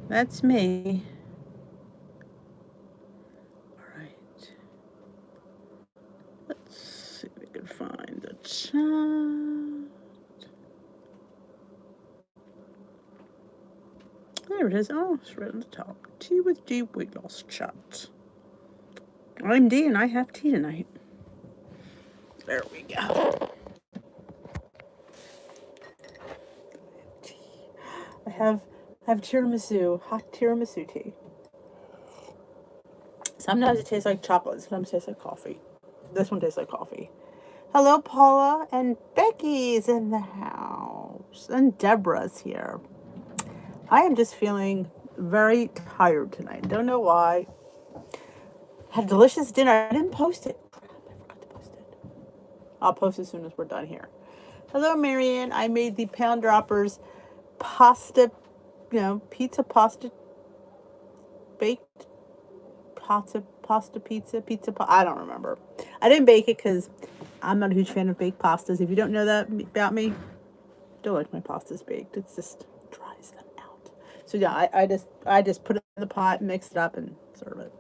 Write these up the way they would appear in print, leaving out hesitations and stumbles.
That's me. All right. Let's see if we can find the chat. There it is. Oh, it's right on the top. Tea with D weight loss chat. I'm D and I have tea tonight. There we go. I have tiramisu, hot tiramisu tea. Sometimes it tastes like chocolate, sometimes it tastes like coffee. This one tastes like coffee. Hello, Paula, and Becky's in the house, and Deborah's here. I am just feeling very tired tonight. Don't know why. Had a delicious dinner. I didn't post it. I forgot to post it. I'll post as soon as we're done here. Hello, Marianne. I made the Pound Droppers pasta, pizza pasta baked pizza. I don't remember. I didn't bake it because I'm not a huge fan of baked pastas. If you don't know that about me, I don't like my pastas baked. It just dries them out. So yeah, I just put it in the pot, mix it up, and serve it.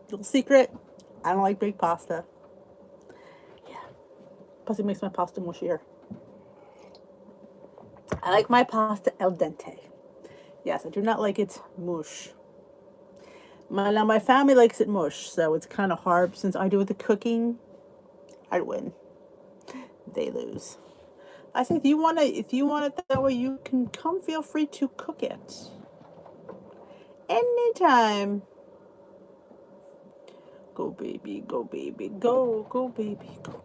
Little secret: I don't like baked pasta. Yeah, plus it makes my pasta mushier. I like my pasta al dente. Yes, I do not like it mush. Now my family likes it mush, so it's kind of hard since I do the cooking. I win. They lose. I say if you want it that way, you can come. Feel free to cook it anytime. Go baby, go baby, go baby, go baby, go.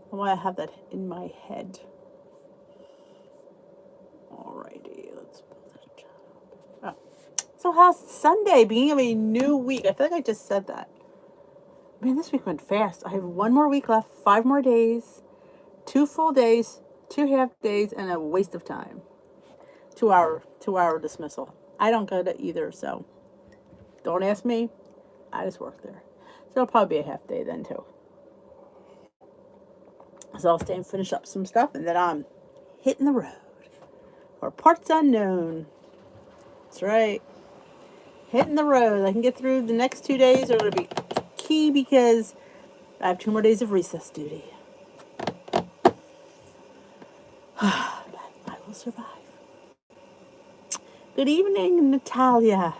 Why I have that in my head. Alrighty, let's pull that up. Oh. So how's Sunday? Beginning of a new week. I feel like I just said that. Man, this week went fast. I have one more week left, 5 more days, 2 full days, 2 half days, and a waste of time. 2 hour dismissal. I don't go to either, so don't ask me. I just work there. So it'll probably be a half day then too. So I'll stay and finish up some stuff and then I'm hitting the road. Or parts unknown. That's right. Hitting the road. I can get through the next 2 days, or it'll be key because I have 2 more days of recess duty. But I will survive. Good evening, Natalia.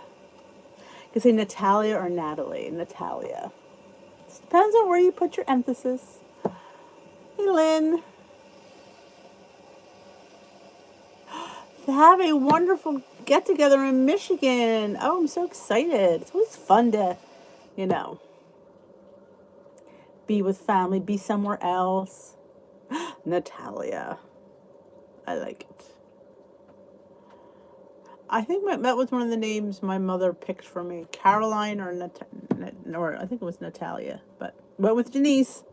You can say Natalia or Natalie. Natalia. It depends on where you put your emphasis. Hey, Lynn. Have a wonderful get together in Michigan. Oh, I'm so excited. It's always fun to, you know, be with family, be somewhere else. Natalia. I like it. I think that was one of the names my mother picked for me. Caroline or or I think it was Natalia, but went with Denise.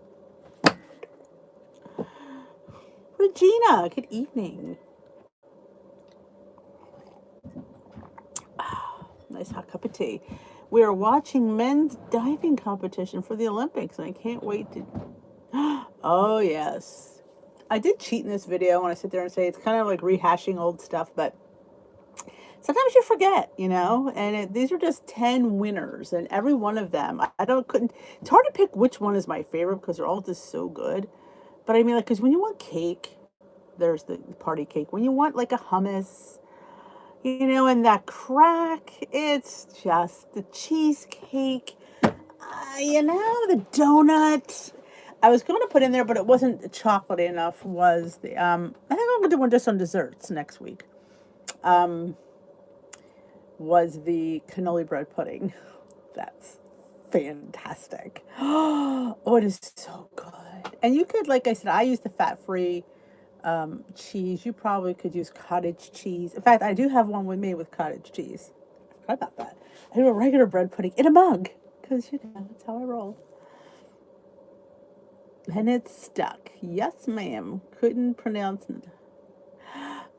Regina, good evening. Nice hot cup of tea. We are watching men's diving competition for the Olympics, and I can't wait to. Oh, yes. I did cheat in this video when I sit there and say it's kind of like rehashing old stuff, but sometimes you forget, and these are just 10 winners, and every one of them, couldn't, it's hard to pick which one is my favorite because they're all just so good. But I mean, like, because when you want cake, there's the party cake. When you want like a hummus, and that crack, it's just the cheesecake, the donut. I was going to put in there, but it wasn't chocolatey enough. Was the I think I'm going to do one just on desserts next week. Was the cannoli bread pudding. That's fantastic. Oh, it is so good. And you could, like I said, I use the fat-free cheese. You probably could use cottage cheese. In fact, I do have one with me with cottage cheese. I forgot about that. I do a regular bread pudding in a mug because that's how I roll. And it's stuck. Yes, ma'am. Couldn't pronounce it.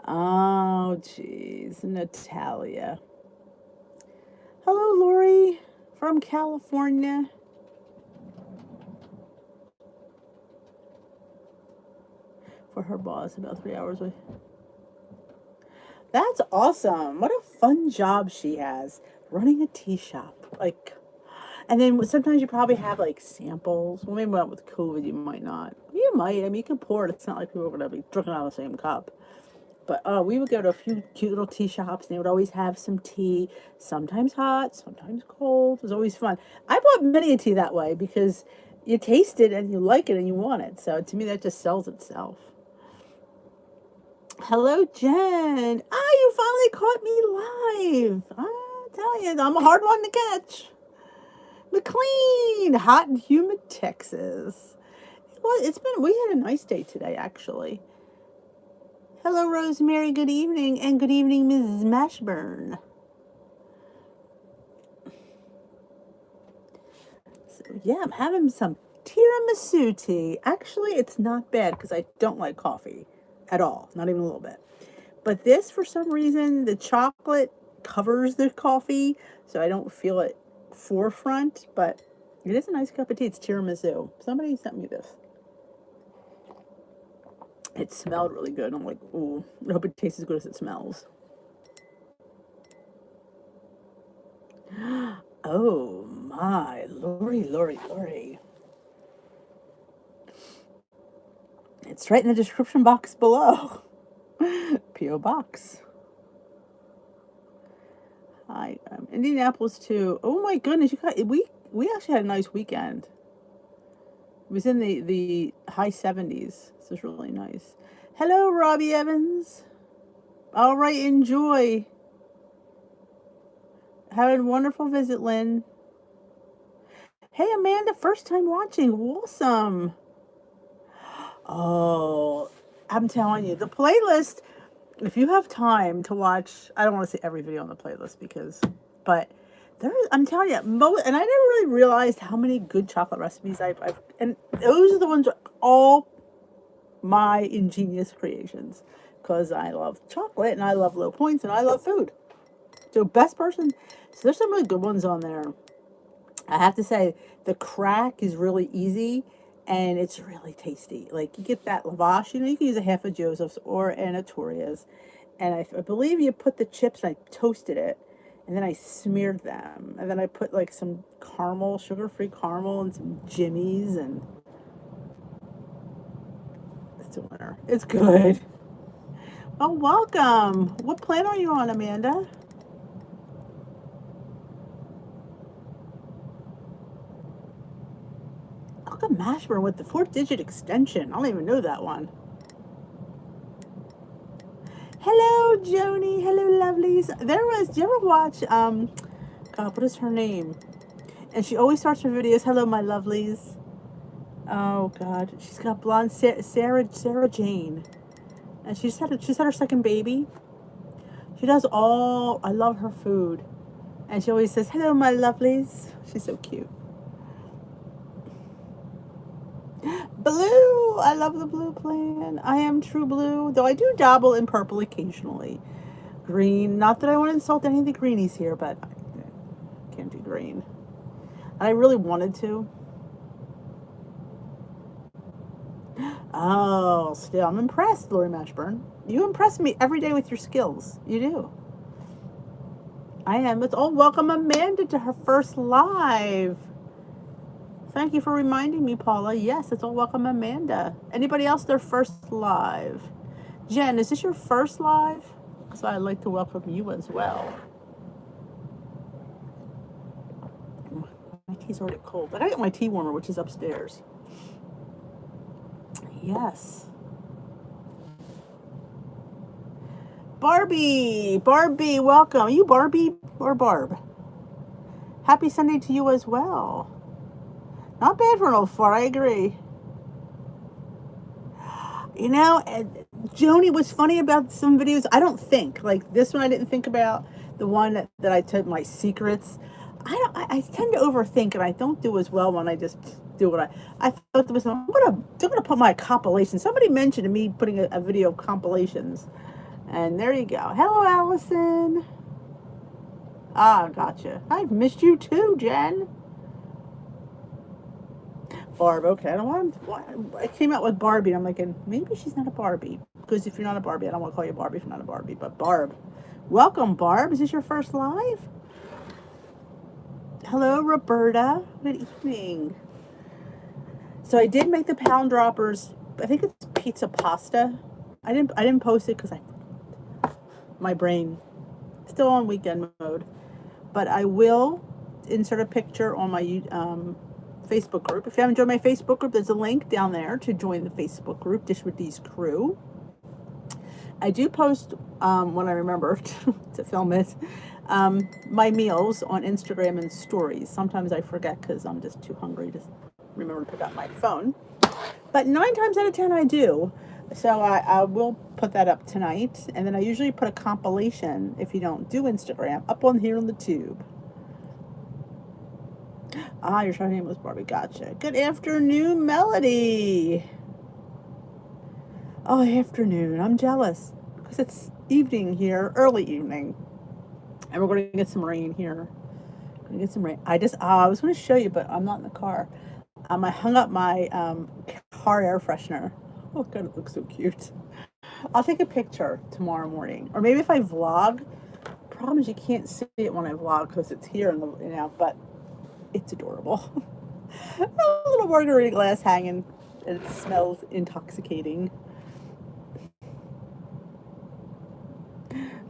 Oh, jeez, Natalia. Hello, Lori from California. For her boss, about 3 hours away. That's awesome. What a fun job she has running a tea shop. Like, and then sometimes you probably have like samples. Well, maybe not with COVID, you might not. You might. I mean, you can pour it. It's not like people are going to be drinking out of the same cup. But we would go to a few cute little tea shops, and they would always have some tea, sometimes hot, sometimes cold. It was always fun. I bought many a tea that way because you taste it and you like it and you want it. So to me, that just sells itself. Hello, Jen. Ah, you finally caught me live. I tell you, I'm a hard one to catch. McLean, hot and humid Texas. Well, it's been, we had a nice day today, actually. Hello, Rosemary. Good evening. And good evening, Ms. Mashburn. So, yeah, I'm having some tiramisu tea. Actually, it's not bad because I don't like coffee at all. Not even a little bit. But this, for some reason, the chocolate covers the coffee, so I don't feel it forefront. But it is a nice cup of tea. It's tiramisu. Somebody sent me this. It smelled really good. I'm like, ooh, I hope it tastes as good as it smells. Oh my, Lori, Lori, Lori. It's right in the description box below. P.O. Box. Hi, Indianapolis too. Oh my goodness, you got we actually had a nice weekend. It was in the high 70s. This is really nice. Hello, Robbie Evans. All right, enjoy. Have a wonderful visit, Lynn. Hey, Amanda, first time watching. Awesome. Oh, I'm telling you, the playlist, if you have time to watch, I don't want to say every video on the playlist but I'm telling you, and I never really realized how many good chocolate recipes and those are the ones all my ingenious creations because I love chocolate and I love low points and I love food. So best person, so there's some really good ones on there. I have to say the crack is really easy and it's really tasty. Like you get that lavash, you can use a half of Joseph's or an Arturia's. And I believe you put the chips, I toasted it, and then I smeared them. And then I put like some caramel, sugar-free caramel and some jimmies, and it's a winner. It's good. Oh, welcome. What plan are you on, Amanda? Look at Mashburn with the 4-digit extension. I don't even know that one. Hello, Joni. Hello, lovelies. Do you ever watch, God, what is her name? And she always starts her videos, hello, my lovelies. Oh, God. She's got blonde Sarah Jane. And she's had her second baby. She does I love her food. And she always says, hello, my lovelies. She's so cute. Blue. I love the blue plan. I am true blue, though I do dabble in purple occasionally. Green. Not that I want to insult any of the greenies here, but I can't do green. I really wanted to. Oh, still, I'm impressed, Lori Mashburn. You impress me every day with your skills. You do. I am. Let's all welcome Amanda to her first live. Thank you for reminding me, Paula. Yes, let's all welcome Amanda. Anybody else their first live? Jen, is this your first live? So I'd like to welcome you as well. My tea's already cold. I gotta get my tea warmer, which is upstairs. Yes. Barbie, welcome. Are you Barbie or Barb? Happy Sunday to you as well. Not bad for an old fart, I agree. Joni, what's funny about some videos, I don't think, like this one I didn't think about, the one that I took my secrets. I tend to overthink and I don't do as well when I just do what I thought to myself, I'm gonna put my compilation. Somebody mentioned me putting a video of compilations. And there you go. Hello, Allison. Ah, gotcha. I've missed you too, Jen. Barb, okay. I don't want. I came out with Barbie, and I'm like, maybe she's not a Barbie. because if you're not a Barbie, I don't want to call you Barbie if you're not a Barbie, but Barb. Welcome, Barb. Is this your first live? Hello, Roberta. Good evening. So I did make the pound droppers. I think it's pizza pasta. I didn't post it because my brain still on weekend mode. But I will insert a picture on my Facebook group. If you haven't joined my Facebook group, there's a link down there to join the Facebook group, Dish with D's Crew. I do post, when I remember to film it, my meals on Instagram and stories. Sometimes I forget because I'm just too hungry to remember to pick up my phone. But 9 times out of 10 I do. So I will put that up tonight. And then I usually put a compilation, if you don't do Instagram, up on here on the tube. Ah, your name was Barbie. Gotcha. Good afternoon, Melody. Oh, afternoon. I'm jealous because it's evening here, early evening. And we're going to get some rain here. Going to get some rain. I was going to show you, but I'm not in the car. I hung up my car air freshener. Oh, God, it looks so cute. I'll take a picture tomorrow morning. Or maybe if I vlog. Problem is you can't see it when I vlog because it's here, in the, but it's adorable. A little margarita glass hanging, and it smells intoxicating.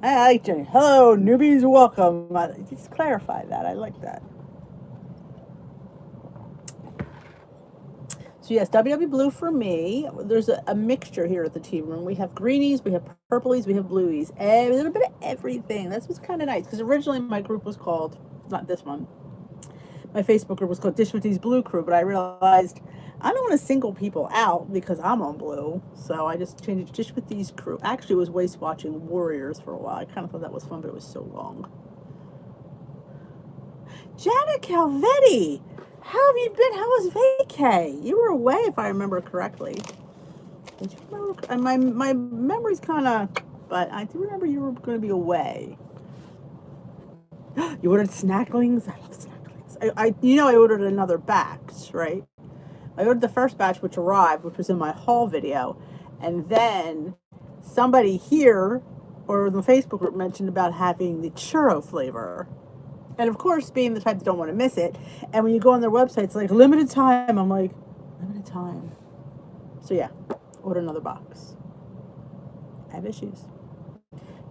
I like Jenny. Hello, newbies, welcome. Just clarify that. I like that. So yes, WW Blue for me. There's a mixture here at the tea room. We have greenies, we have purplies, we have blueies. A little bit of everything. That's what's kind of nice. Because originally my group was called, not this one, my Facebook group was called Dish with D's Blue Crew. But I realized I don't want to single people out because I'm on blue. So I just changed it to Dish with D's Crew. Actually, it was waist watching Warriors for a while. I kind of thought that was fun, but it was so long. Janet Calvetti! How have you been? How was vacay? You were away, if I remember correctly. Did you remember? And my memory's kind of, but I do remember you were going to be away. You ordered snacklings? I love snacklings. I ordered another batch, right? I ordered the first batch, which arrived, which was in my haul video. And then somebody here, or the Facebook group, mentioned about having the churro flavor. And of course, being the type that don't want to miss it, and when you go on their website, it's like limited time. I'm like, limited time. So yeah, order another box. I have issues.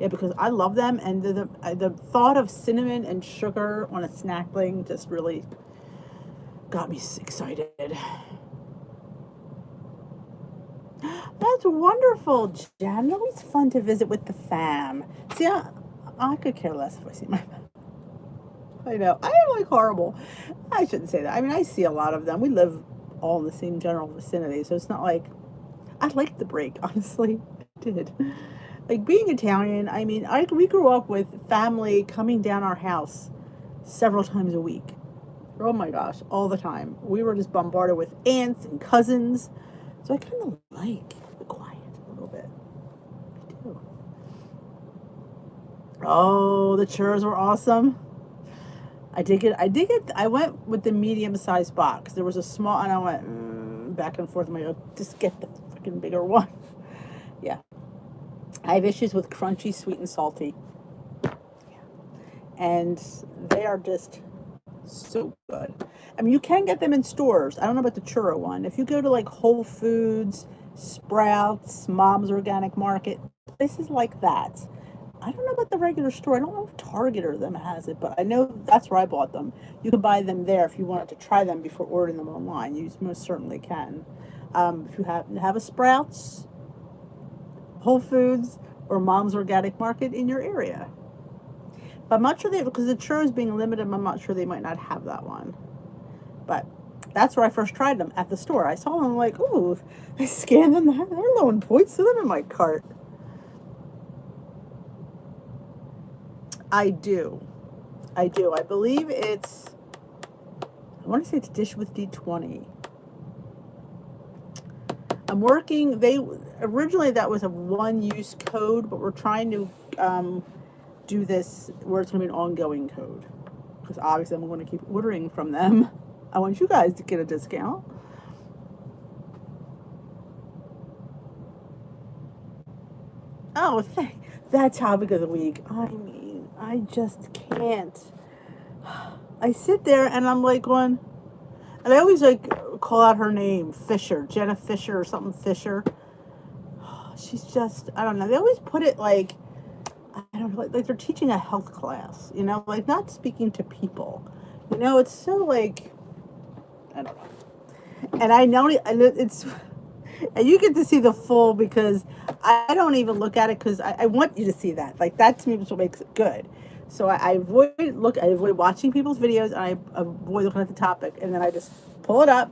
Yeah, because I love them, and the thought of cinnamon and sugar on a snackling just really got me excited. That's wonderful, Jen. Always fun to visit with the fam. See, I could care less if I see my fam. I know. I am like horrible. I shouldn't say that. I mean, I see a lot of them. We live all in the same general vicinity, so it's not like I liked the break, honestly. I did. Like being Italian, I mean, we grew up with family coming down our house several times a week. Oh my gosh, all the time. We were just bombarded with aunts and cousins. So I kind of like the quiet a little bit. I do. Oh, the churros were awesome. I did get, I went with the medium-sized box. There was a small, and I went back and forth. I'm like, just get the freaking bigger one. Yeah. I have issues with crunchy, sweet, and salty. Yeah. And they are just so good. I mean, you can get them in stores. I don't know about the churro one. If you go to like Whole Foods, Sprouts, Mom's Organic Market, places like that, I don't know about the regular store. I don't know if Target or them has it, but I know that's where I bought them. You can buy them there if you wanted to try them before ordering them online. You most certainly can. If you have a Sprouts, Whole Foods, or Mom's Organic Market in your area. But I'm not sure because the churros being limited, I'm not sure they might not have that one. But that's where I first tried them, at the store. I saw them, I'm like, ooh, I scanned them, they're low in points to them in my cart. I do. I believe it's, I want to say it's Dish with D20. I'm working, originally that was a one-use code, but we're trying to do this where it's going to be an ongoing code. Because obviously I'm going to keep ordering from them. I want you guys to get a discount. Oh, that topic of the week. I mean, I just can't. I sit there and I'm like going, and I always like call out her name, Fisher, Jenna Fisher or something Fisher. She's just, I don't know. They always put it like, I don't know, like they're teaching a health class, you know, like not speaking to people. You know, it's so like, I don't know. And I know it's, and you get to see the full because I don't even look at it because I want you to see that. Like that to me is what makes it good. So I avoid watching people's videos and I avoid looking at the topic, and then I just pull it up.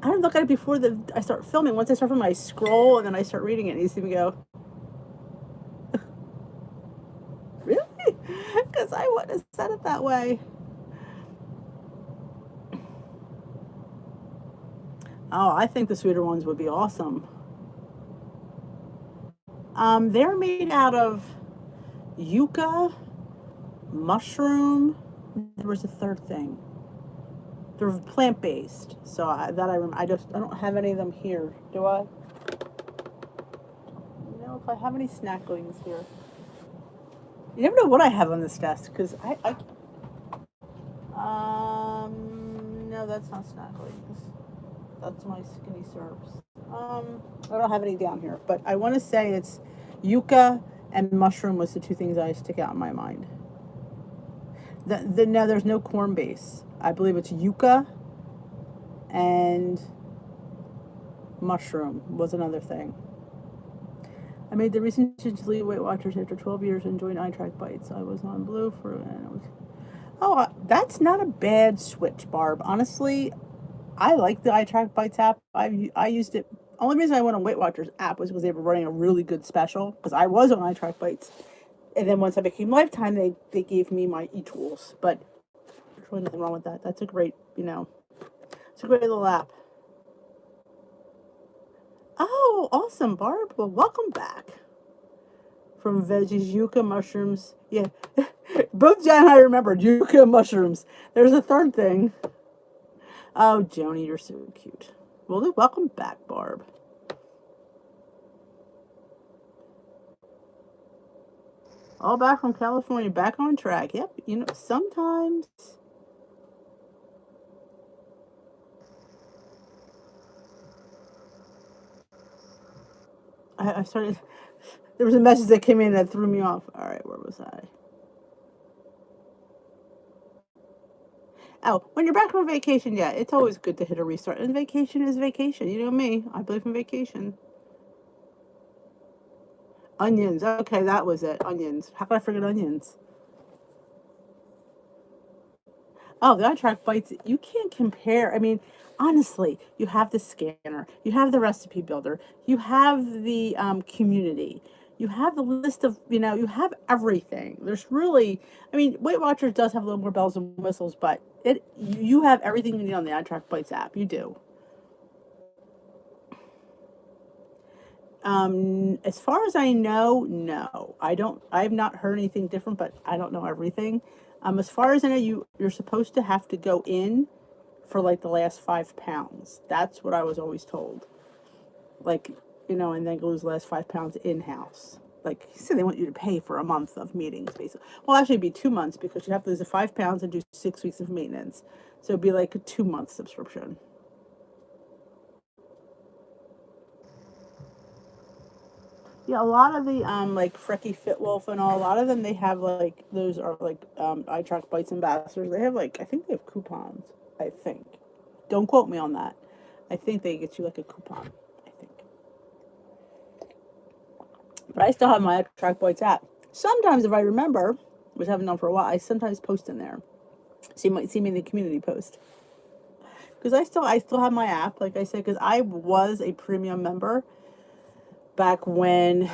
I don't look at it before I start filming. Once I start filming, I scroll and then I start reading it, and you see me go, really? Because I wouldn't have said it that way. Oh, I think the sweeter ones would be awesome. They're made out of yucca, mushroom. There was a third thing. They're plant based, so I don't have any of them here. Do I? You know, if I have any snacklings here, you never know what I have on this desk because no, that's not snacklings. That's my skinny syrups. I don't have any down here, but I want to say it's yucca and mushroom was the two things that stick out in my mind. No, there's no corn base. I believe it's yucca and mushroom was another thing. I made the recent change to delete Weight Watchers after 12 years and joined iTrack Bites. I was on blue for, and it was. Oh, that's not a bad switch, Barb. Honestly, I like the iTrack Bites app. I used it. Only reason I went on Weight Watchers app was because they were running a really good special. Because I was on iTrack Bites, and then once I became Lifetime, they gave me my e-tools. But there's really nothing wrong with that. That's a great, it's a great little app. Oh, awesome, Barb. Well, welcome back. From veggies, yucca, mushrooms. Yeah, both Jen and I remembered yucca, mushrooms. There's a third thing. Oh, Joni, you're so cute. Well, welcome back, Barb. All back from California, back on track. Yep, sometimes. I started. There was a message that came in that threw me off. All right, where was I? Oh, when you're back from vacation, yeah, it's always good to hit a restart. And vacation is vacation. You know me. I believe in vacation. Onions. Okay, that was it. Onions. How could I forget onions? Oh, the iTrack Bites, you can't compare. I mean, honestly, you have the scanner, you have the recipe builder, you have the community, you have the list of, you have everything. There's really, I mean, Weight Watchers does have a little more bells and whistles, but you have everything you need on the iTrack Bites app. You do. As far as I know, no. I've not heard anything different, but I don't know everything. As far as I know, you're supposed to have to go in for like the last 5 pounds. That's what I was always told. Like, and then lose the last 5 pounds in house. Like he said, they want you to pay for a month of meetings, basically. Well, actually, it'd be 2 months because you have to lose the 5 pounds and do 6 weeks of maintenance. So it'd be like a 2 month subscription. Yeah, a lot of the like Frecky Fit Wolf and all, a lot of them they have like those are like iTrack Bites ambassadors. They have like I think they have coupons. I think. Don't quote me on that. I think they get you like a coupon. I think. But I still have my iTrack Bites app. Sometimes if I remember, which I haven't done for a while, I sometimes post in there. So you might see me in the community post. Because I still have my app, like I said, because I was a premium member back when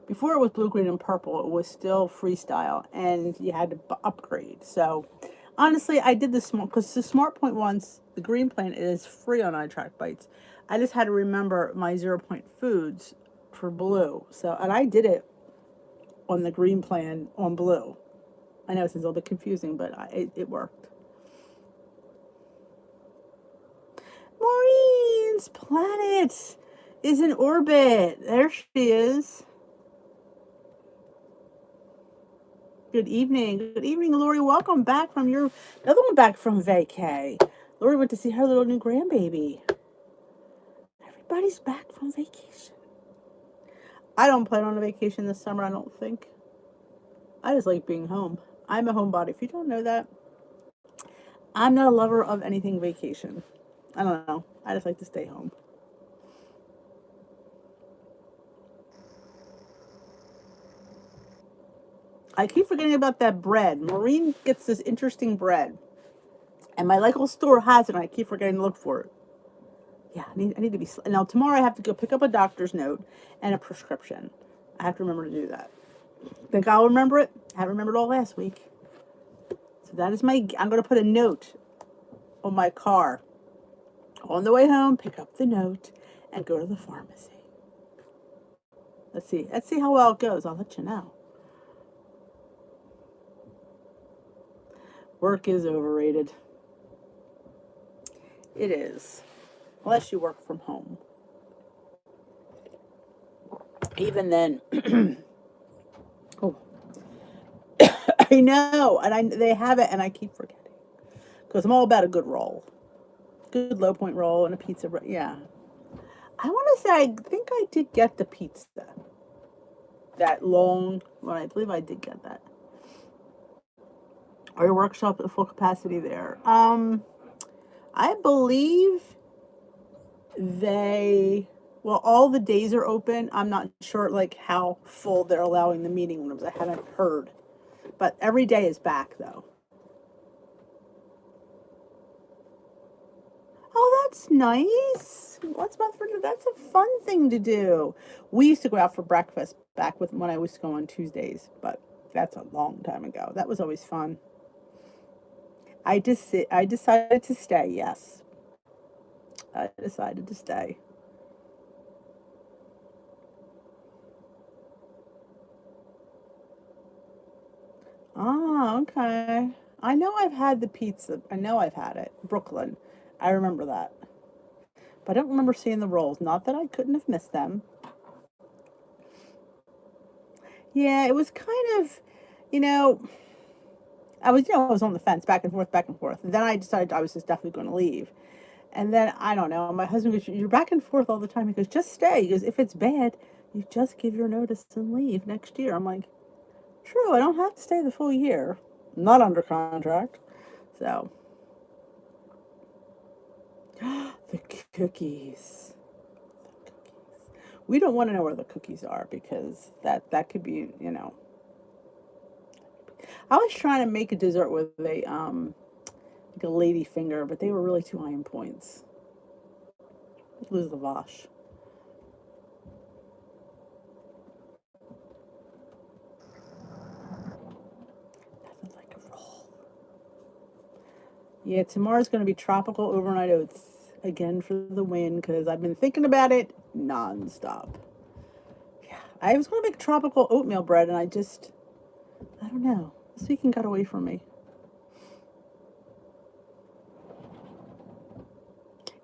before it was blue, green, and purple, it was still freestyle, and you had to upgrade. So, honestly, I did the smart because the Smart Point ones, the green plan is free on iTrack Bites. I just had to remember my 0 Point foods for blue. So, and I did it on the green plan on blue. I know it's a little bit confusing, but it worked. Maureen's Planet. is in orbit. There she is. Good evening. Good evening, Lori. Welcome back from your another one back from vacay. Lori went to see her little new grandbaby. Everybody's back from vacation. I don't plan on a vacation this summer, I don't think. I just like being home. I'm a homebody. If you don't know that, I'm not a lover of anything vacation. I don't know. I just like to stay home. I keep forgetting about that bread. Maureen gets this interesting bread. And my local store has it, and I keep forgetting to look for it. Yeah, I need to be. Now, tomorrow I have to go pick up a doctor's note and a prescription. I have to remember to do that. Think I'll remember it? I haven't remembered all last week. So that is my. I'm going to put a note on my car. On the way home, pick up the note and go to the pharmacy. Let's see. Let's see how well it goes. I'll let you know. Work is overrated. It is. Unless you work from home. Even then, oh, I know, and they have it, and I keep forgetting because I'm all about a good roll, good low point roll, and a pizza. Yeah, I want to say I think I did get the pizza, that long one. I believe I did get that. Or your workshop at full capacity there. I believe they. Well, all the days are open. I'm not sure like how full they're allowing the meeting rooms. I haven't heard, but every day is back though. Oh, that's nice. What's my friend? That's a fun thing to do. We used to go out for breakfast back with when I used to go on Tuesdays, but that's a long time ago. That was always fun. I decided to stay. Yes, I decided to stay. Ah, okay. I know I've had the pizza. I know I've had it. Brooklyn. I remember that. But I don't remember seeing the rolls. Not that I couldn't have missed them. Yeah, it was kind of, you know, I was on the fence, back and forth, back and forth. And then I decided I was just definitely going to leave. And then I don't know. My husband goes, "You're back and forth all the time." He goes, "Just stay." He goes, "If it's bad, you just give your notice and leave next year." I'm like, "True. I don't have to stay the full year. I'm not under contract." So the cookies. We don't want to know where the cookies are because that could be, you know. I was trying to make a dessert with a like a lady finger, but they were really too high in points. Lose the Vosh. Nothing like a roll. Yeah, tomorrow's going to be tropical overnight oats again for the win because I've been thinking about it nonstop. Yeah, I was going to make tropical oatmeal bread and I don't know. This weekend got away from me.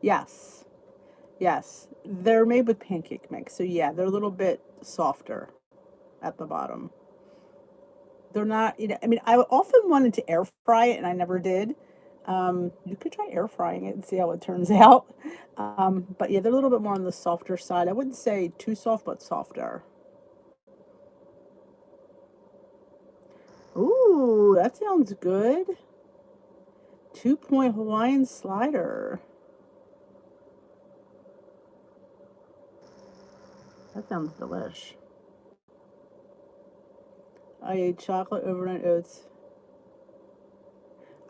Yes, yes, they're made with pancake mix, so yeah, they're a little bit softer at the bottom. They're not, you know, I mean, I often wanted to air fry it and I never did. You could try air frying it and see how it turns out. But yeah, they're a little bit more on the softer side. I wouldn't say too soft, but softer. Ooh, that sounds good. 2 point Hawaiian slider. That sounds delish. I ate chocolate overnight oats.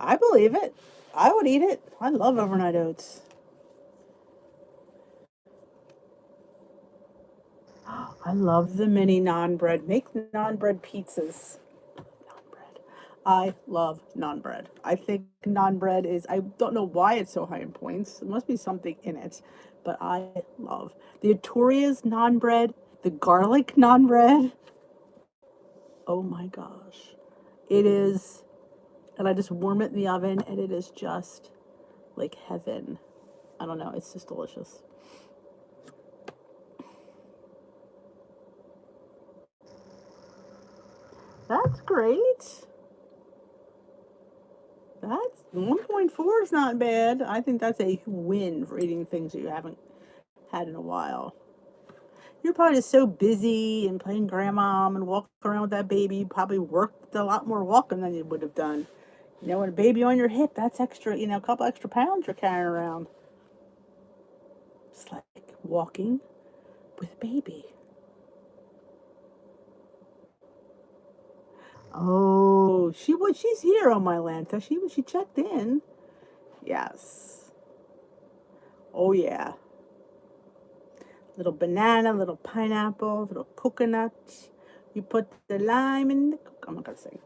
I believe it. I would eat it. I love overnight oats. I love the mini non bread. Make non bread pizzas. Non bread. I love non bread. I think non bread is, I don't know why it's so high in points. There must be something in it, but I love the Arturia's non bread, the garlic non bread. Oh my gosh. It is, and I just warm it in the oven and it is just like heaven. I don't know. It's just delicious. That's great. That's 1.4 is not bad. I think that's a win for eating things that you haven't had in a while. You're probably just so busy and playing grandma and walking around with that baby. You probably worked a lot more walking than you would have done. You know, when a baby on your hip, that's extra, a couple extra pounds you're carrying around. It's like walking with a baby. Oh, she's here on my land. So she checked in. Yes. Oh yeah. Little banana, little pineapple, little coconut. You put the lime in the I'm not gonna sing.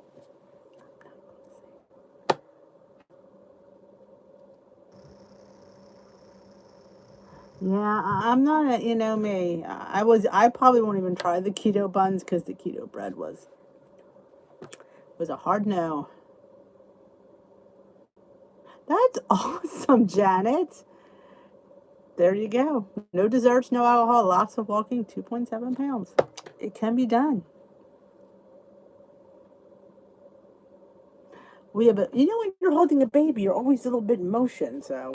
Yeah, I'm not a, me. I probably won't even try the keto buns because the keto bread was a hard no. That's awesome, Janet. There you go. No desserts, no alcohol, lots of walking, 2.7 pounds. It can be done. But when you're holding a baby, you're always a little bit in motion, so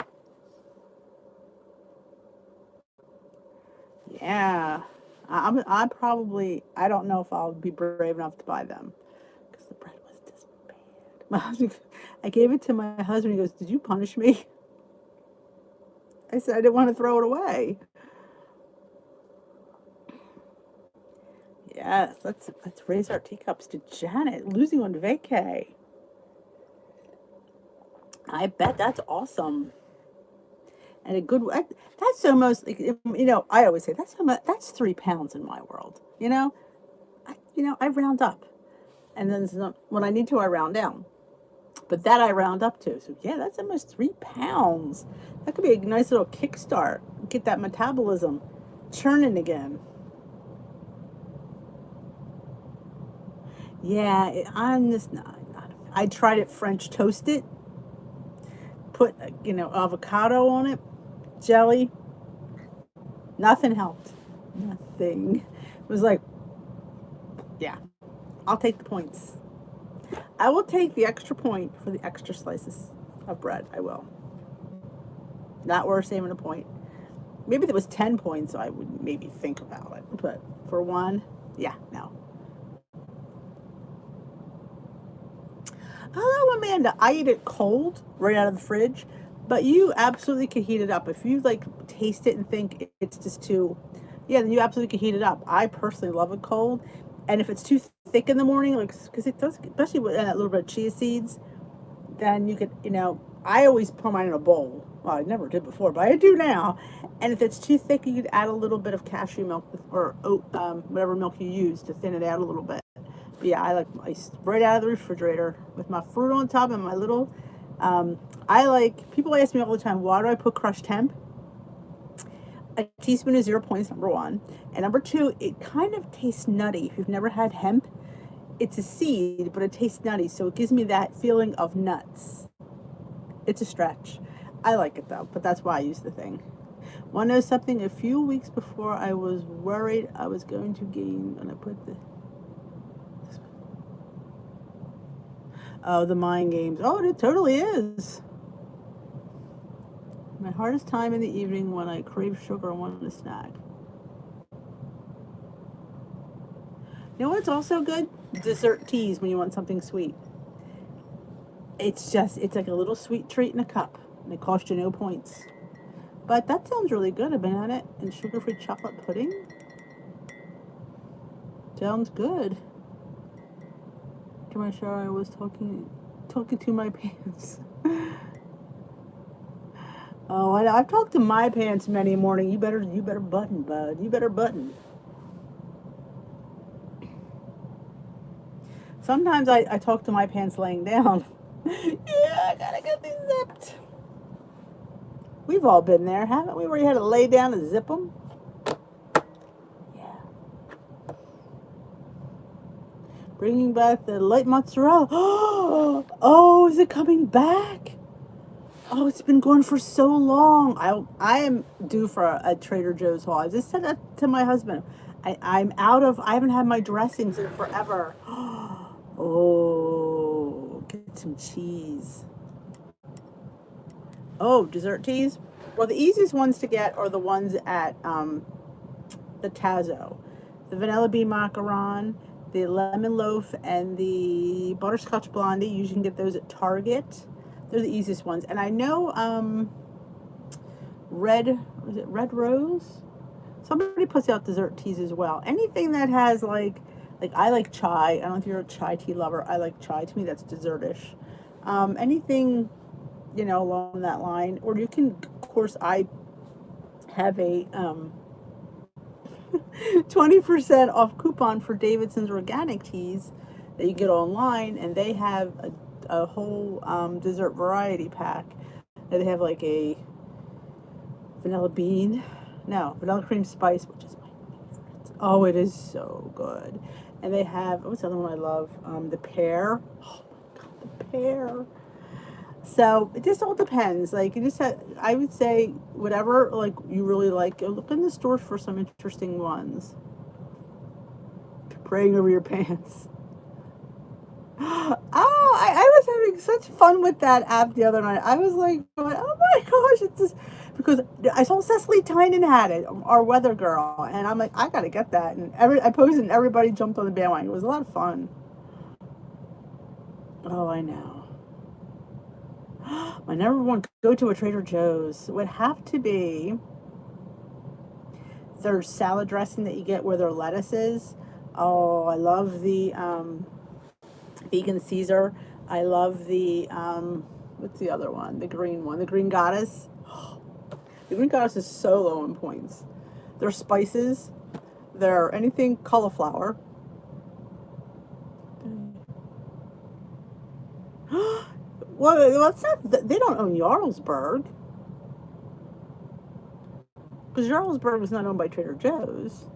yeah. I don't know if I'll be brave enough to buy them because the bread was just bad. My husband, I gave it to my husband. He goes, "Did you punish me?" I said, "I didn't want to throw it away." Yes, let's raise our teacups to Janet losing on vacay. I bet that's awesome and a good. That's almost like I always say that's 3 pounds in my world. I round up, and then when I need to, I round down. But that I round up to. So yeah, that's almost 3 pounds. That could be a nice little kickstart. Get that metabolism churning again. Yeah, I'm just not. I tried it French toasted, put avocado on it, jelly. Nothing helped. Nothing. It was like, yeah, I'll take the points. I will take the extra point for the extra slices of bread. I will. Not worth saving a point. Maybe if it was 10 points, I would maybe think about it. But for one, yeah, no. Hello, Amanda. I eat it cold, right out of the fridge, but you absolutely can heat it up. If you taste it and think it's just too, yeah, then you absolutely can heat it up. I personally love it cold, and if it's too thick in the morning, because it does, especially with a little bit of chia seeds, then you could, I always pour mine in a bowl. Well, I never did before, but I do now. And if it's too thick, you could add a little bit of cashew milk or oat, whatever milk you use to thin it out a little bit. But yeah, I like ice right out of the refrigerator with my fruit on top and my little. People ask me all the time, why do I put crushed hemp? A teaspoon is 0 points, number one. And number two, it kind of tastes nutty. If you've never had hemp, it's a seed, but it tastes nutty. So it gives me that feeling of nuts. It's a stretch. I like it though, but that's why I use the thing. Want to know something? A few weeks before, I was worried I was going to gain, and I put the mind games. Oh, it totally is. My hardest time in the evening when I crave sugar and want a snack. You know what's also good? Dessert teas when you want something sweet. It's like a little sweet treat in a cup, and it costs you no points. But that sounds really good. A banana and sugar-free chocolate pudding. Sounds good. To my shower, I was talking to my pants. Oh, I've talked to my pants many morning. You better button, bud. You better button. Sometimes I talk to my pants laying down. Yeah, I gotta get these zipped. We've all been there, haven't we? Where you had to lay down and zip them. Yeah. Bringing back the light mozzarella. Oh, is it coming back? Oh, it's been gone for so long. I am due for a Trader Joe's haul. I just said that to my husband. I haven't had my dressings in forever. some cheese. Oh, dessert teas? Well, the easiest ones to get are the ones at the Tazo. The vanilla bean macaron, the lemon loaf, and the butterscotch blondie. You can get those at Target. They're the easiest ones. And I know was it Red Rose? Somebody puts out dessert teas as well. Anything that has like I like chai. I don't know if you're a chai tea lover. I like chai. To me, that's dessertish. Anything, you know, along that line. Or you can, of course, I have a 20% off coupon for Davidson's organic teas that you get online, and they have a whole dessert variety pack. And they have like a vanilla cream spice, which is my favorite. Oh, it is so good. And they have, what's the other one I love? The pear. Oh my god, the pear. So it just all depends. Like, you just have, I would say whatever like you really like. Look in the stores for some interesting ones. Praying over your pants. Oh, I was having such fun with that app the other night. I was like, going, oh my gosh, it's just because I saw Cecily Tynan had it, our weather girl, and I'm like, I gotta get that. And I posted, and everybody jumped on the bandwagon. It was a lot of fun. Oh, I know. My number one go-to at Trader Joe's would have to be their salad dressing that you get where their lettuce is. Oh, I love the vegan Caesar. I love the what's the other one? The green one, the Green Goddess. The Green Goddess is so low in points. Their spices, their anything cauliflower. Well, it's not. They don't own Jarlsberg, because Jarlsberg was not owned by Trader Joe's.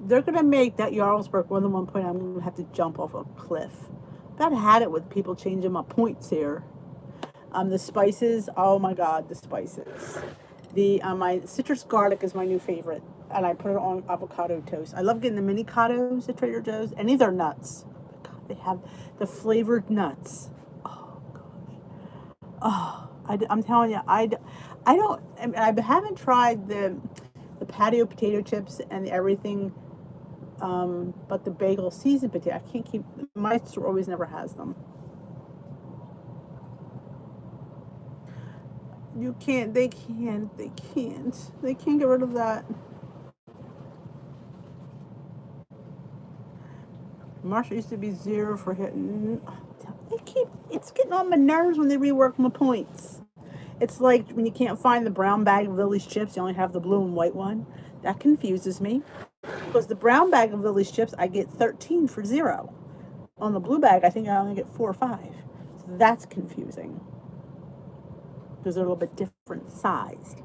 They're gonna make that Jarlsberg more than one point. I'm gonna have to jump off a cliff. I've had it with people changing my points here. The spices. Oh my God, the spices. The my citrus garlic is my new favorite, and I put it on avocado toast. I love getting the mini cados at Trader Joe's. Any of their nuts. God, they have the flavored nuts. Oh gosh. Oh, I'm telling you, I don't. I haven't tried the patio potato chips and everything. But the bagel seasoned potato, I can't keep. My store always never has them. You can't. They can't. They can't. They can't get rid of that. Marsha used to be 0 for hitting. They keep. It's getting on my nerves when they rework my points. It's like when you can't find the brown bag of Lily's chips, you only have the blue and white one. That confuses me. Because the brown bag of Lily's chips, I get 13 for 0. On the blue bag, I think I only get 4 or 5. So that's confusing. Because they're a little bit different sized.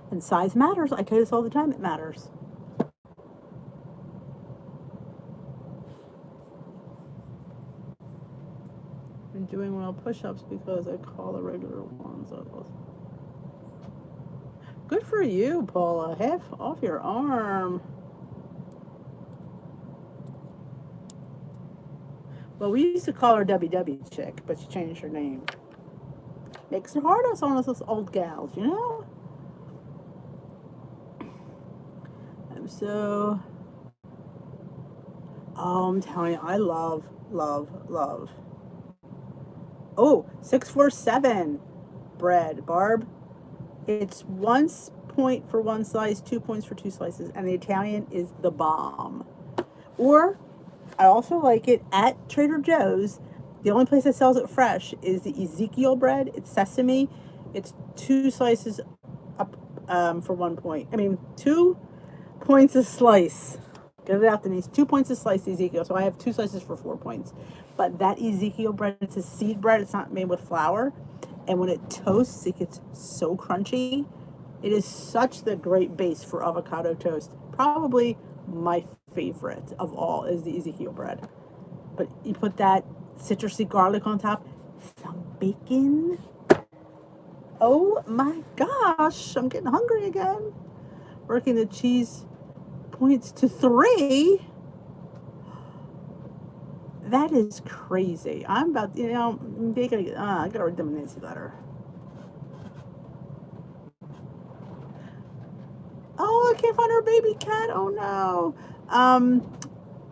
And size matters. I tell you this all the time, it matters. I'm doing well push-ups because I call the regular ones. Good for you, Paula. Half off your arm. Well, we used to call her WW Chick, but she changed her name. Makes it hard on some of those old gals, you know? So, oh, I'm telling you, I love. Oh, 647 bread, Barb. It's 1 point for 1 slice, 2 points for 2 slices, and the Italian is the bomb. Or, I also like it at Trader Joe's. The only place that sells it fresh is the Ezekiel bread. It's sesame. It's 2 slices up for 1 point. 2 points a slice. Get it out, Denise. 2 points a slice, Ezekiel. So I have 2 slices for 4 points. But that Ezekiel bread, it's a seed bread. It's not made with flour. And when it toasts, it gets so crunchy. It is such the great base for avocado toast. Probably my favorite of all is the Ezekiel bread. But you put that citrusy garlic on top, some bacon. Oh my gosh, I'm getting hungry again. Working the cheese points to 3. That is crazy. I'm about, I gotta read them a Nancy letter. Oh, I can't find our baby cat. Oh no.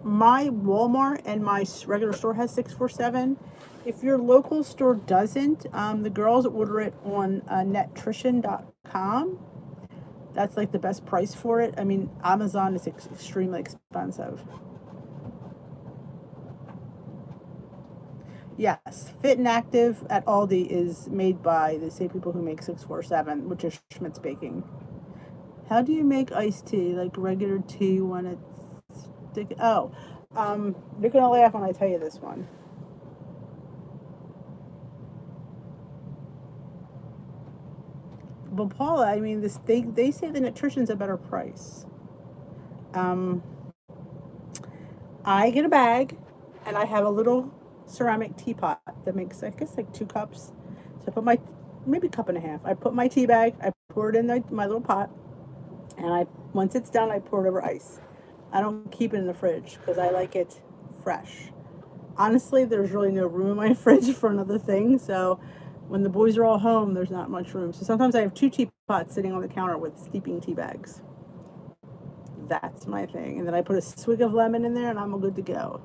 My Walmart and my regular store has 647. If your local store doesn't, the girls order it on netrition.com. That's like the best price for it. I mean, Amazon is extremely expensive. Yes, Fit and Active at Aldi is made by the same people who make 647, which is Schmidt's Baking. How do you make iced tea? Like regular tea when it's sticky? Oh, you're gonna laugh when I tell you this one. But Paula, I mean, this they say the nutrition's a better price. Um, I get a bag, and I have a little ceramic teapot that makes, I guess, like 2 cups. So I put my, maybe a cup and a half. I put my tea bag, I pour it in my little pot, and once it's done, I pour it over ice. I don't keep it in the fridge because I like it fresh. Honestly, there's really no room in my fridge for another thing. So when the boys are all home, there's not much room. So sometimes I have 2 teapots sitting on the counter with steeping tea bags. That's my thing. And then I put a swig of lemon in there and I'm all good to go.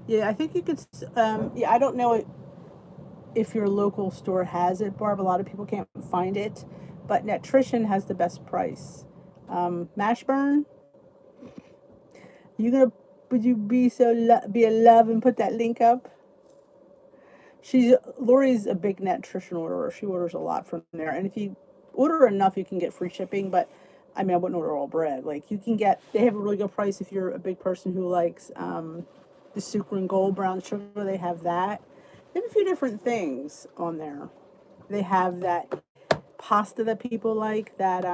Yeah, I think you could. Yeah, I don't know if your local store has it, Barb. A lot of people can't find it, but Nutrition has the best price. Mashburn, you gonna would you be be a love and put that link up? Lori's a big Nutrition orderer. She orders a lot from there, and if you order enough, you can get free shipping. But I mean, I wouldn't order all bread. Like you can get, they have a really good price if you're a big person who likes the Sucre and Gold brown sugar. They have that. They have a few different things on there. They have that pasta that people like, that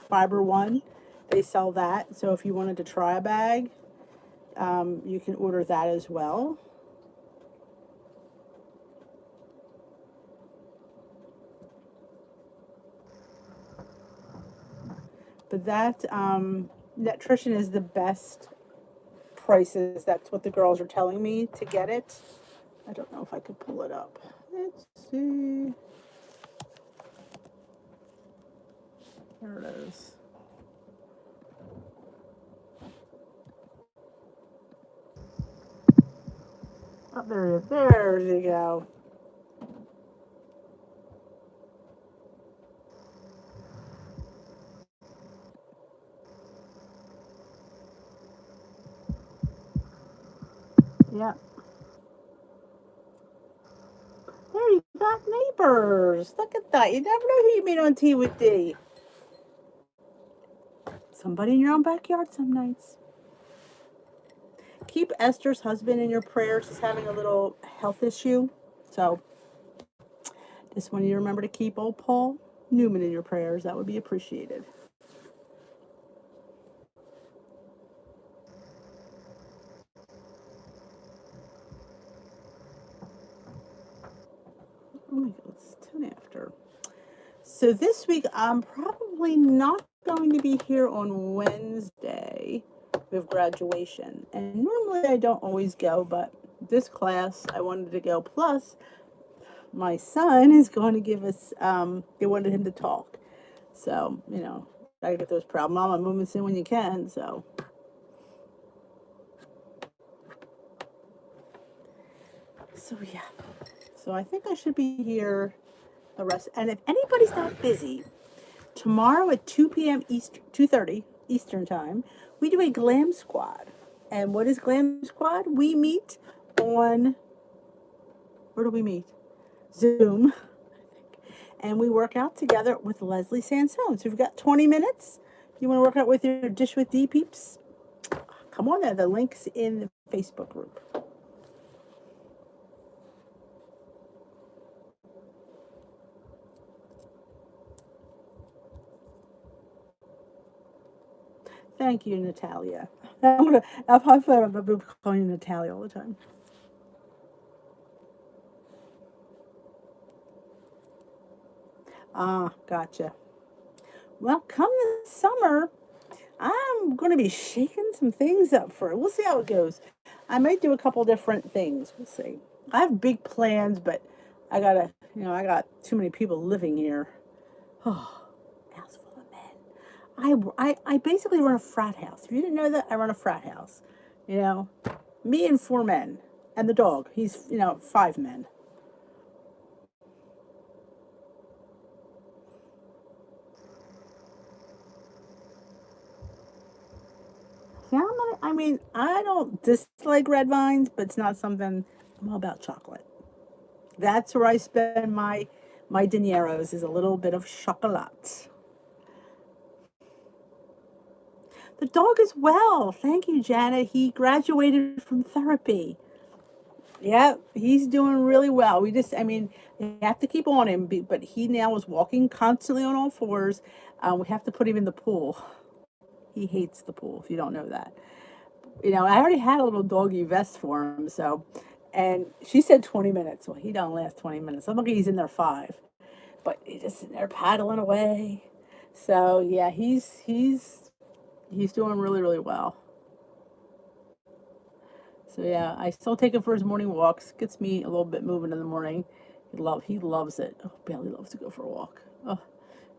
Fiber One. They sell that. So if you wanted to try a bag, you can order that as well. But that Nutrition is the best prices. That's what the girls are telling me to get it. I don't know if I could pull it up. Let's see. There it is. Oh, there it is. There you go. Yeah. There you got neighbors. Look at that. You never know who you meet on tea with D. Somebody in your own backyard some nights. Keep Esther's husband in your prayers. He's having a little health issue. So just want you to remember to keep old Paul Newman in your prayers. That would be appreciated. Oh my God, it's 10 after. So this week, I'm probably not going to be here on Wednesday with graduation. And normally I don't always go, but this class I wanted to go. Plus, my son is going to give us, they wanted him to talk. So, gotta get those proud mama moments in when you can. So yeah. So I think I should be here the rest. And if anybody's not busy, tomorrow at 2 p.m. Eastern, 2:30 Eastern time, we do a Glam Squad. And what is Glam Squad? We meet on, where do we meet? Zoom. And we work out together with Leslie Sansone. So we've got 20 minutes. You want to work out with your Dish with D peeps? Come on there. The link's in the Facebook group. Thank you, Natalia. I've been calling you Natalia all the time. Ah, gotcha. Well, come this summer, I'm going to be shaking some things up for it. We'll see how it goes. I might do a couple different things. We'll see. I have big plans, but I got too many people living here. Oh, house full of men. I basically run a frat house. If you didn't know that, I run a frat house. You know, me and four men, and the dog. He's, five men. Yeah, I mean, I don't dislike red vines, but it's not something. I'm all about chocolate. That's where I spend my dineros is a little bit of chocolate. The dog is well. Thank you, Janet. He graduated from therapy. Yeah, he's doing really well. I mean, you have to keep on him, but he now is walking constantly on all fours. We have to put him in the pool. He hates the pool, if you don't know that. I already had a little doggy vest for him, and she said 20 minutes. Well, he don't last 20 minutes. I'm lucky he's in there 5, but he's just sitting there paddling away. So yeah, he's doing really, really well. So yeah, I still take him for his morning walks. Gets me a little bit moving in the morning. He loves it. Oh, Bailey loves to go for a walk. Oh,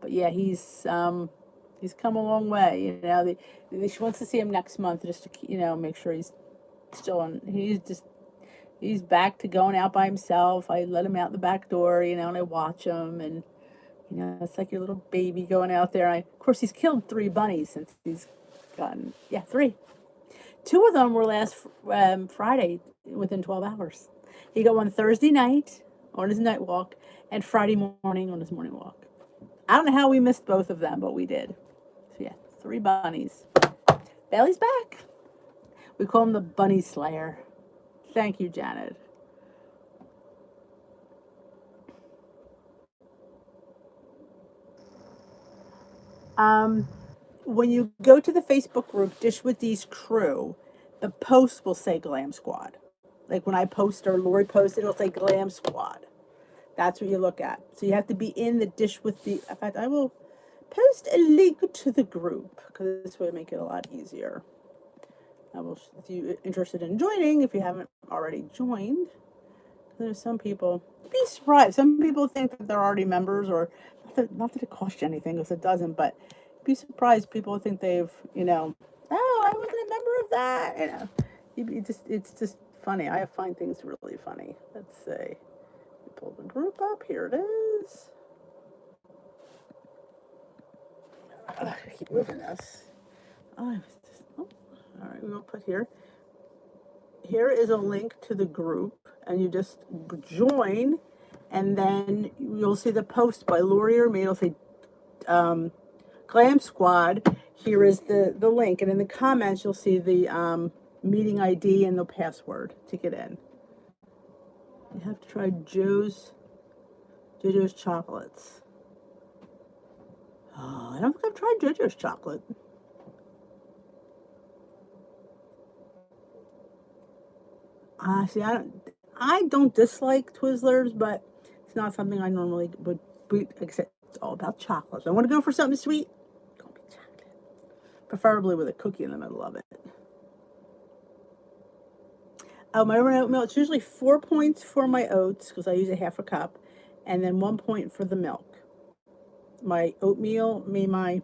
but yeah, he's come a long way. She wants to see him next month just to make sure he's still on. He's back to going out by himself. I let him out the back door, and I watch him, and it's like your little baby going out there. Of course, he's killed 3 bunnies since he's gotten, yeah, 3. 2 of them were last Friday within 12 hours. He got one Thursday night on his night walk and Friday morning on his morning walk. I don't know how we missed both of them, but we did. So yeah, 3 bunnies. Bailey's back. We call him the Bunny Slayer. Thank you, Janet. Um, when you go to the Facebook group Dish with Dee's Crew, the post will say Glam Squad. Like when I post or Lori posts, it'll say Glam Squad. That's what you look at. So you have to be in the Dish with the. In fact, I will post a link to the group because this would make it a lot easier. I will, if you're interested in joining, if you haven't already joined, there's some people. Be surprised. Some people think that they're already members, or not that it costs you anything, because it doesn't. But be surprised. People think they've, oh, I wasn't a member of that. It's just funny. I find things really funny. Let's see. Pull the group up. Here it is. I keep moving this. Oh, all right, we'll put here. Here is a link to the group, and you just join, and then you'll see the post by Lori or me. It'll say Glam Squad. Here is the link, and in the comments you'll see the meeting ID and the password to get in. You have to try JoJo's chocolates. Oh, I don't think I've tried JoJo's chocolate. See, I don't dislike Twizzlers, but it's not something I normally would boot. Except it's all about chocolate. If I want to go for something sweet, go be chocolate, preferably with a cookie in the middle of it. Oh, my oatmeal. It's usually 4 points for my oats because I use a half a cup, and then 1 point for the milk. My oatmeal, my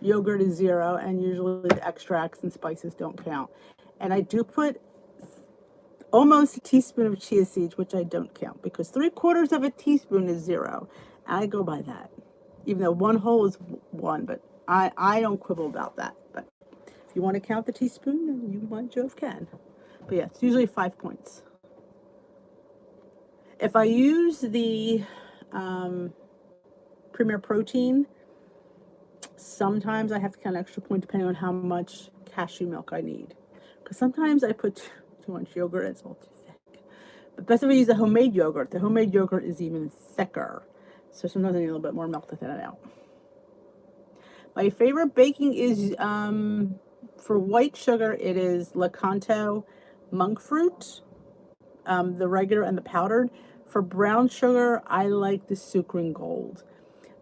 yogurt is 0, and usually the extracts and spices don't count. And I do put almost a teaspoon of chia seeds, which I don't count because 3/4 of a teaspoon is 0. And I go by that, even though 1 whole is 1, but I don't quibble about that. But if you want to count the teaspoon, then you might Jove can. But yeah, it's usually 5 points. If I use the Premier Protein, sometimes I have to count an extra point depending on how much cashew milk I need. Because sometimes I put too much yogurt, it's all too thick. But best if I use the homemade yogurt. The homemade yogurt is even thicker. So sometimes I need a little bit more milk to thin it out. My favorite baking is, for white sugar, it is Lakanto monk fruit, the regular and the powdered. For brown sugar, I like the Sucrin Gold.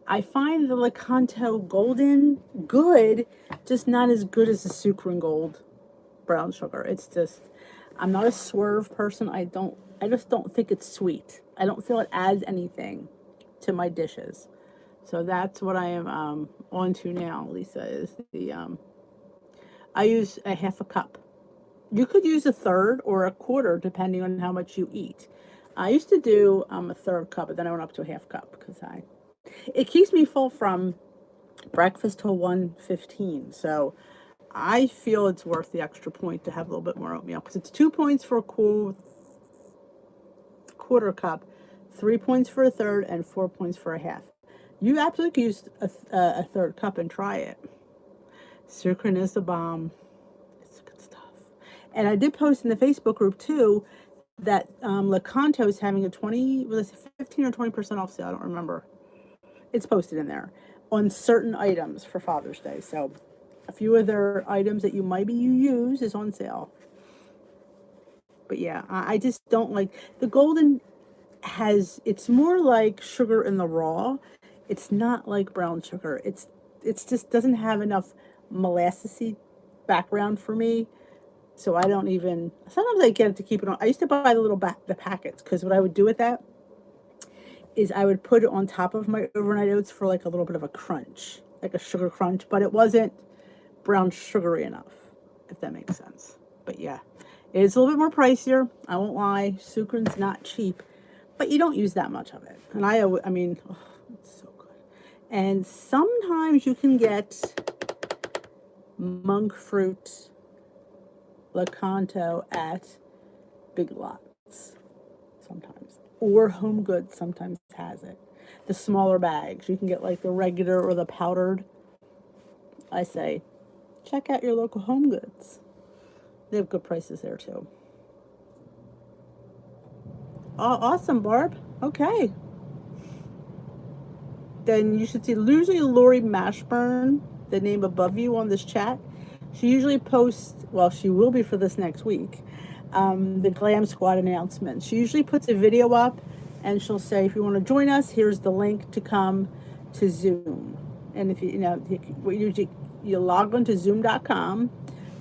I find the Lakanto Golden good, just not as good as the Sucrin Gold brown sugar. It's just, I'm not a swerve person. I just don't think it's sweet. I don't feel it adds anything to my dishes. So that's what I am on to now, Lisa, is I use a half a cup. You could use a third or a quarter depending on how much you eat. I used to do a third cup, but then I went up to a half cup because it keeps me full from breakfast till 1:15. So I feel it's worth the extra point to have a little bit more oatmeal because it's 2 points for a quarter cup, 3 points for a third, and 4 points for a half. You absolutely could use a third cup and try it. Sucrin is the bomb. It's good stuff. And I did post in the Facebook group too that Lakanto is having a 15 or 20% off sale. I don't remember. It's posted in there on certain items for Father's Day. So a few of their items that you use is on sale. But yeah, I just don't like the golden it's more like sugar in the raw. It's not like brown sugar. It's just doesn't have enough molassesy background for me. So I don't even, sometimes I get it to keep it on. I used to buy the packets because what I would do with that is I would put it on top of my overnight oats for like a little bit of a crunch, like a sugar crunch, but it wasn't brown sugary enough, if that makes sense. But yeah, it is a little bit more pricier. I won't lie. Sucrin's not cheap, but you don't use that much of it. And I mean, oh, it's so good. And sometimes you can get monk fruit Lakanto at Big Lots sometimes, or Home Goods sometimes has it. The smaller bags, you can get like the regular or the powdered. I say, check out your local Home Goods. They have good prices there too. Oh, awesome, Barb. Okay. Then you should see usually Lori Mashburn, the name above you on this chat. She usually posts, well, she will be for this next week, the Glam Squad announcement. She usually puts a video up and she'll say, if you want to join us, here's the link to come to Zoom. And if you log on to zoom.com,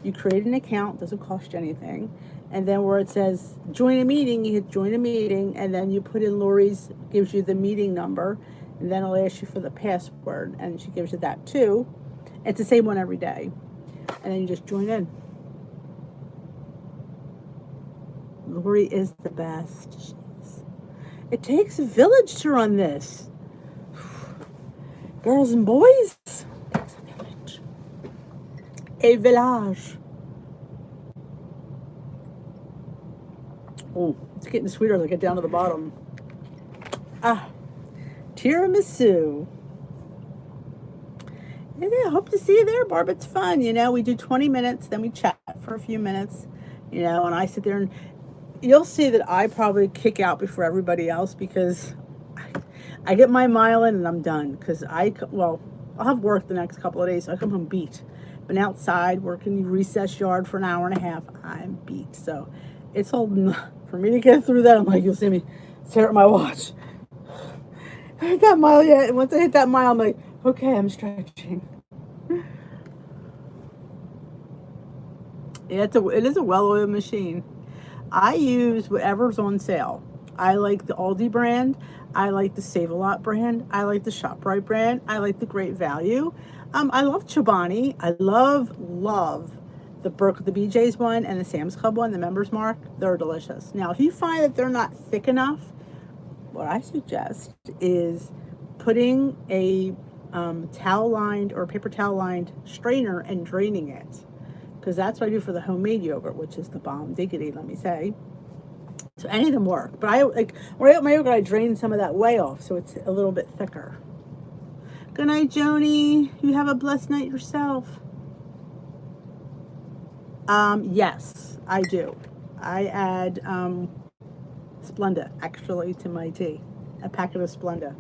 you create an account, doesn't cost you anything. And then where it says join a meeting, you hit join a meeting, and then you put in gives you the meeting number, and then it'll ask you for the password, and she gives you that too. It's the same one every day. And then you just join in. Lori is the best. It takes a village to run this. Girls and boys, it takes a village. A village. Oh, it's getting sweeter as I get down to the bottom. Tiramisu. And I hope to see you there, Barb. It's fun. We do 20 minutes, then we chat for a few minutes, and I sit there and you'll see that I probably kick out before everybody else because I get my mile in and I'm done. Because I'll have work the next couple of days, so I come home beat. Been outside working the recess yard for an hour and a half. I'm beat. So it's holding for me to get through that. I'm like, you'll see me stare at my watch. I hit that mile yet. And once I hit that mile, I'm like, okay, I'm stretching. Yeah, it is a well-oiled machine. I use whatever's on sale. I like the Aldi brand. I like the Save-A-Lot brand. I like the ShopRite brand. I like the Great Value. I love Chobani. I love the BJ's one and the Sam's Club one, the Members Mark. They're delicious. Now, if you find that they're not thick enough, what I suggest is putting a towel-lined or paper towel-lined strainer and draining it. Because that's what I do for the homemade yogurt, which is the bomb diggity, let me say. So any of them work. But when I open my yogurt, I drain some of that whey off, so it's a little bit thicker. Good night, Joni. You have a blessed night yourself. Yes, I do. I add Splenda, actually, to my tea. A packet of Splenda.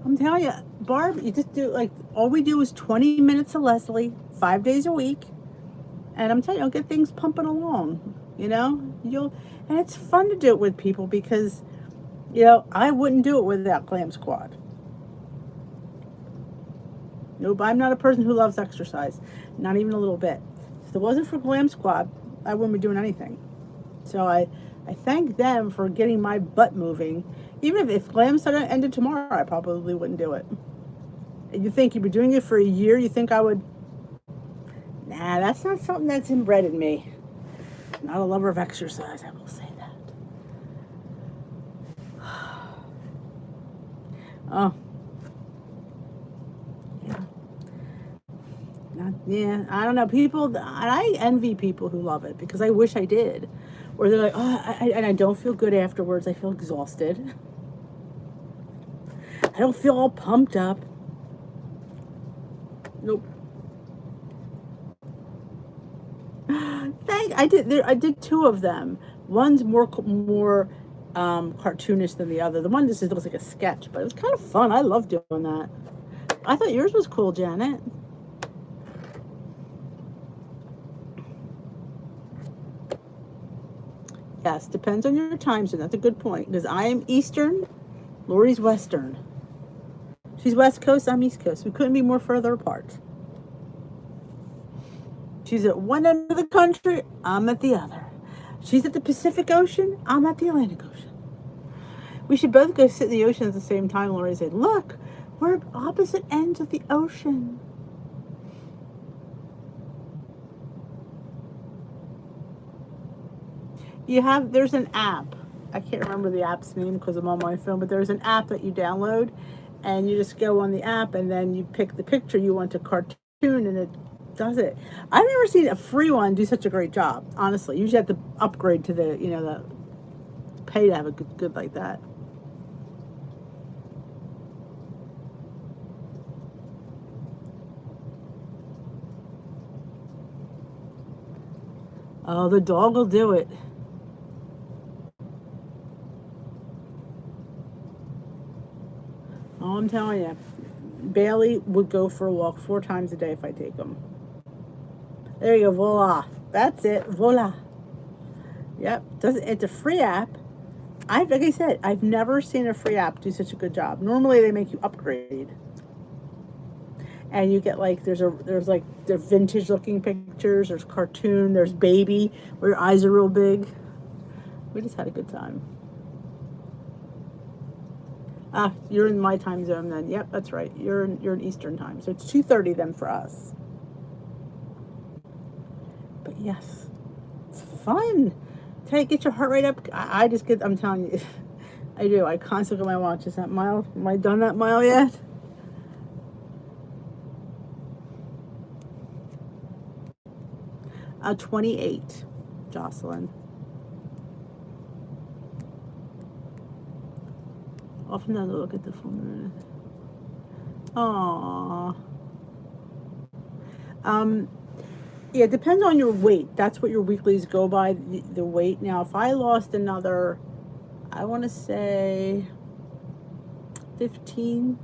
I'm I'm telling you, Barb, you just do like, all we do is 20 minutes of Leslie, 5 days a week. And I'm telling you, you'll get things pumping along, you know? And it's fun to do it with people because, I wouldn't do it without Glam Squad. Nope, I'm not a person who loves exercise, not even a little bit. If it wasn't for Glam Squad, I wouldn't be doing anything. So I thank them for getting my butt moving. Even if Glam Squad ended tomorrow, I probably wouldn't do it. And you think you've been doing it for a year, you think I would? Nah, that's not something that's inbred in me. Not a lover of exercise, I will say that. Oh. Yeah, I don't know. I envy people who love it because I wish I did. Or they're like, and I don't feel good afterwards. I feel exhausted. I don't feel all pumped up. Nope. I did two of them. One's more cartoonish than the other. The one just looks like a sketch, but it was kind of fun. I love doing that. I thought yours was cool, Janet. Yes, depends on your time zone. That's a good point because I am Eastern, Lori's Western. She's West Coast, I'm East Coast. We couldn't be more further apart. She's at one end of the country, I'm at the other. She's at the Pacific Ocean, I'm at the Atlantic Ocean. We should both go sit in the ocean at the same time. Lori said, look, we're at opposite ends of the ocean. There's an app. I can't remember the app's name because I'm on my phone, but there's an app that you download and you just go on the app and then you pick the picture you want to cartoon and it does it. I've never seen a free one do such a great job, honestly. You usually have to upgrade to the pay to have a good like that. Oh, the dog will do it. Oh, I'm telling you, Bailey would go for a walk 4 times a day if I take him. There you go, voila. That's it, voila. Yep, it's a free app. Like I said, I've never seen a free app do such a good job. Normally they make you upgrade. And you get like, there's vintage looking pictures, there's cartoon, there's baby, where your eyes are real big. We just had a good time. You're in my time zone then. Yep, that's right. You're in Eastern time. So it's 2:30 then for us. But yes, it's fun. Get your heart rate up. I'm telling you, I do. I constantly look at my watch. Is that mile? Am I done that mile yet? Uh, 28, Jocelyn. Often doesn't look at the full moon. Aww. Yeah, it depends on your weight. That's what your weeklies go by, the weight. Now, if I lost another, I want to say 15,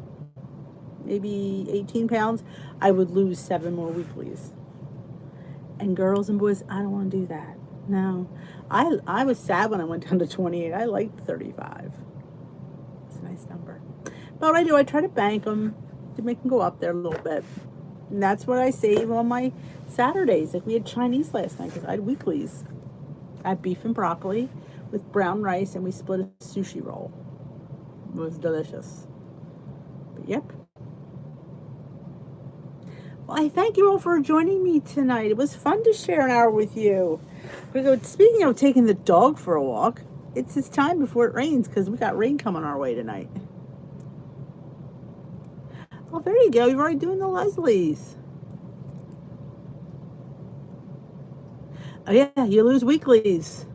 maybe 18 pounds, I would lose 7 more weeklies. And girls and boys, I don't want to do that. No. I was sad when I went down to 28. I liked 35. It's a nice number. But what I do, I try to bank them to make them go up there a little bit. And that's what I save on my Saturdays. Like we had Chinese last night because I had weeklies. I had beef and broccoli with brown rice and we split a sushi roll. It was delicious. But yep. Well, I thank you all for joining me tonight. It was fun to share an hour with you. Speaking of taking the dog for a walk, it's his time before it rains because we got rain coming our way tonight. Well, there you go. You're already doing the Leslies. Oh, yeah. You lose weeklies.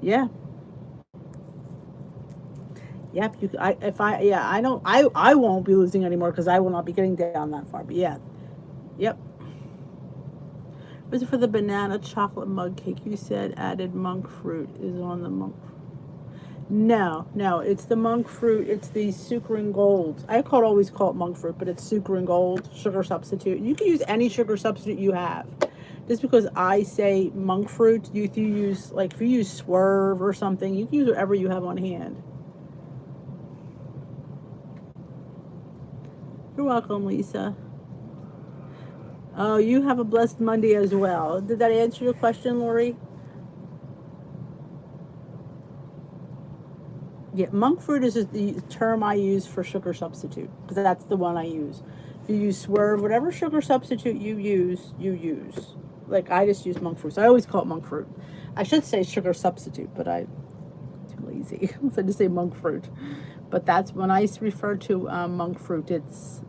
Yeah. Yep. I won't be losing anymore because I will not be getting down that far. But yeah. Yep. Was it for the banana chocolate mug cake? You said added monk fruit is on the monk. No, no, it's the monk fruit. It's the sucrin gold. Always call it monk fruit, but it's sucrin gold sugar substitute. You can use any sugar substitute you have. Just because I say monk fruit, if you use, like, if you use Swerve or something, you can use whatever you have on hand. You're welcome, Lisa. Oh, you have a blessed Monday as well. Did that answer your question, Lori? Yeah, monk fruit is just the term I use for sugar substitute, because that's the one I use. If you use Swerve, whatever sugar substitute you use, you use. Like, I just use monk fruit, so I always call it monk fruit. I should say sugar substitute, but I'm too lazy. So I just say monk fruit. But that's when I refer to monk fruit, it's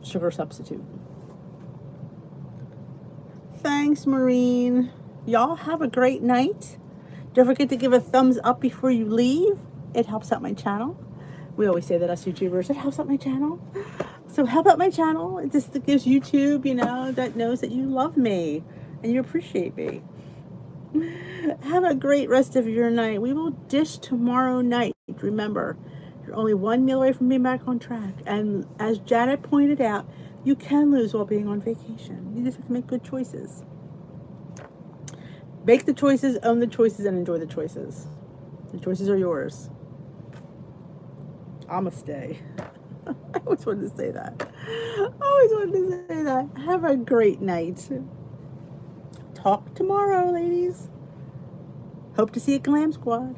sugar substitute. Thanks, Maureen. Y'all have a great night. Don't forget to give a thumbs up before you leave. It helps out my channel. We always say that, us YouTubers, it helps out my channel. So help out my channel. It just gives YouTube, that knows that you love me and you appreciate me. Have a great rest of your night. We will dish tomorrow night. Remember, you're only one meal away from being back on track. And as Janet pointed out, you can lose while being on vacation. You just have to make good choices. Make the choices, own the choices, and enjoy the choices. The choices are yours. I'ma stay. I always wanted to say that. Have a great night. Talk tomorrow, ladies. Hope to see you at Glam Squad.